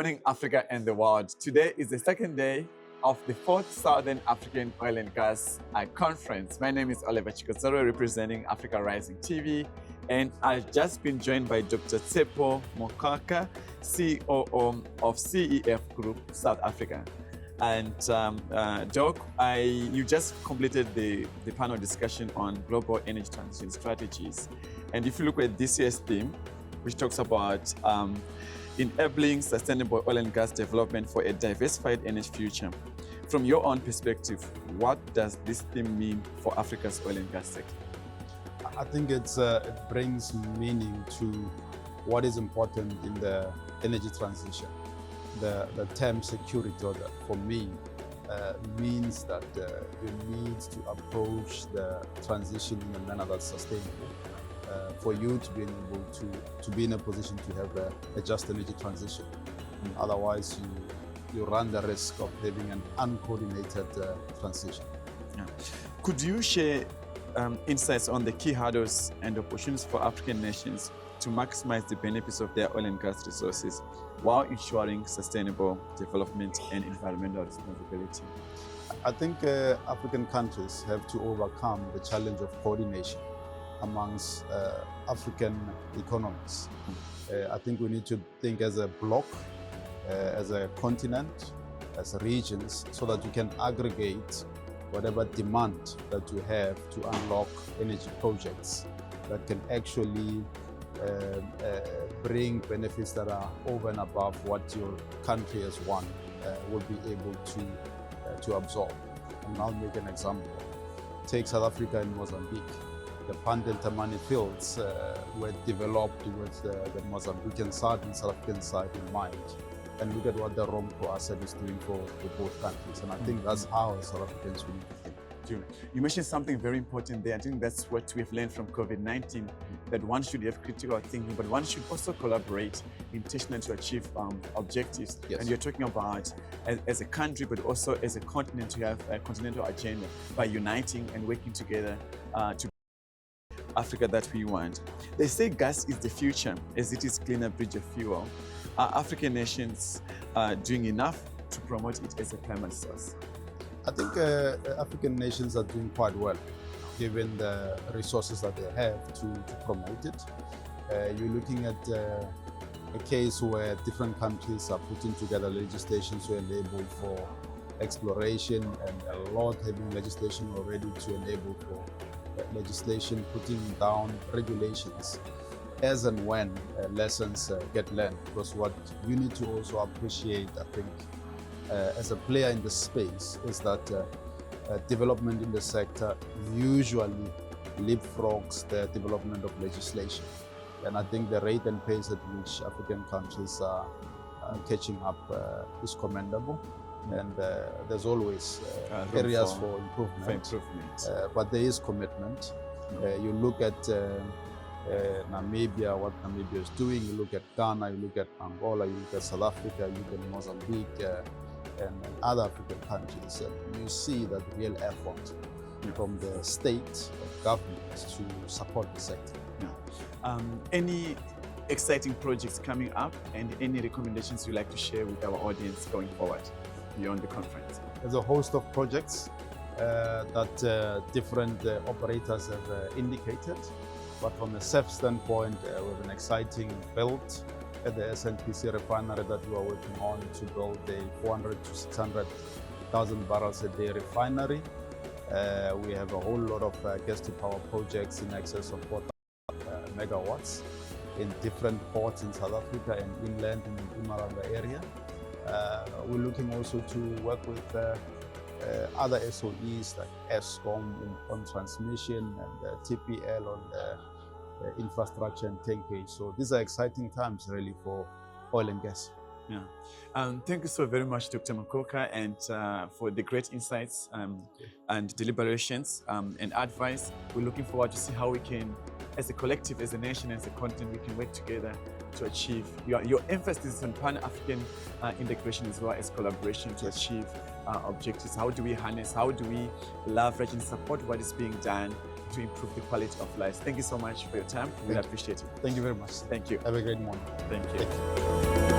morning, Africa and the world. Today is the second day of the 4th Southern African Oil and Gas Conference. My name is Oliver Chikozoro, representing Africa Rising TV, and I've just been joined by Dr. Tshepo Mokoka, COO of CEF Group South Africa. And Doc, you just completed the panel discussion on global energy transition strategies. And if you look at this year's theme, which talks about enabling sustainable oil and gas development for a diversified energy future. From your own perspective, what does this theme mean for Africa's oil and gas sector? I think it brings meaning to what is important in the energy transition. The term security, for me, means that you need to approach the transition in a manner that's sustainable. For you to be able to be in a position to have a just energy transition. And otherwise, you run the risk of having an uncoordinated transition. Yeah. Could you share insights on the key hurdles and opportunities for African nations to maximize the benefits of their oil and gas resources while ensuring sustainable development and environmental responsibility? I think African countries have to overcome the challenge of coordination amongst African economies. I think we need to think as a bloc, as a continent, as regions, so that you can aggregate whatever demand that you have to unlock energy projects that can actually bring benefits that are over and above what your country as one will be able to absorb. And I'll make an example. Take South Africa and Mozambique. The Pantel-Tamani fields were developed with the Mozambican side and South African side in mind. And look at what the Romco asset is doing for both countries. And I think that's how South Africans will think. You mentioned something very important there. I think that's what we've learned from COVID-19, that one should have critical thinking, but one should also collaborate intentionally to achieve objectives. Yes. And you're talking about as a country, but also as a continent, to have a continental agenda by uniting and working together to Africa that we want. They say gas is the future, as it is cleaner bridge of fuel. Are African nations doing enough to promote it as a climate source? I think African nations are doing quite well, given the resources that they have to promote it. You're looking at a case where different countries are putting together legislation to enable for exploration, and a lot having legislation already to enable for legislation, putting down regulations as and when lessons get learned. Because what you need to also appreciate, I think, as a player in the space, is that development in the sector usually leapfrogs the development of legislation. And I think the rate and pace at which African countries are catching up is commendable. And there's always areas for improvement. But there is commitment. You look at Namibia, what Namibia is doing. You look at Ghana, you look at Angola, you look at South Africa, you look at Mozambique, and other African countries. And you see that real effort from the state governments to support the sector. Yeah. Any exciting projects coming up, and any recommendations you'd like to share with our audience going forward beyond the conference? There's a host of projects that different operators have indicated. But from a CEF standpoint, we have an exciting build at the SNPC refinery that we are working on to build a 400 to 600,000 barrels a day refinery. We have a whole lot of gas-to-power projects in excess of 4,000 megawatts in different ports in South Africa and inland in the Mpumalanga area. We're looking also to work with other SOEs like Eskom on transmission, and TPL on infrastructure and tankage. So these are exciting times really for oil and gas. Yeah. Thank you so very much, Dr. Mokoka, and for the great insights and deliberations and advice. We're looking forward to see how we can, as a collective, as a nation, as a continent, we can work together to achieve. Your emphasis on Pan-African integration as well as collaboration to achieve objectives. How do we harness, how do we leverage and support what is being done to improve the quality of life? Thank you so much for your time. We appreciate it. Thank you very much. Thank you. Have a great morning. Thank you.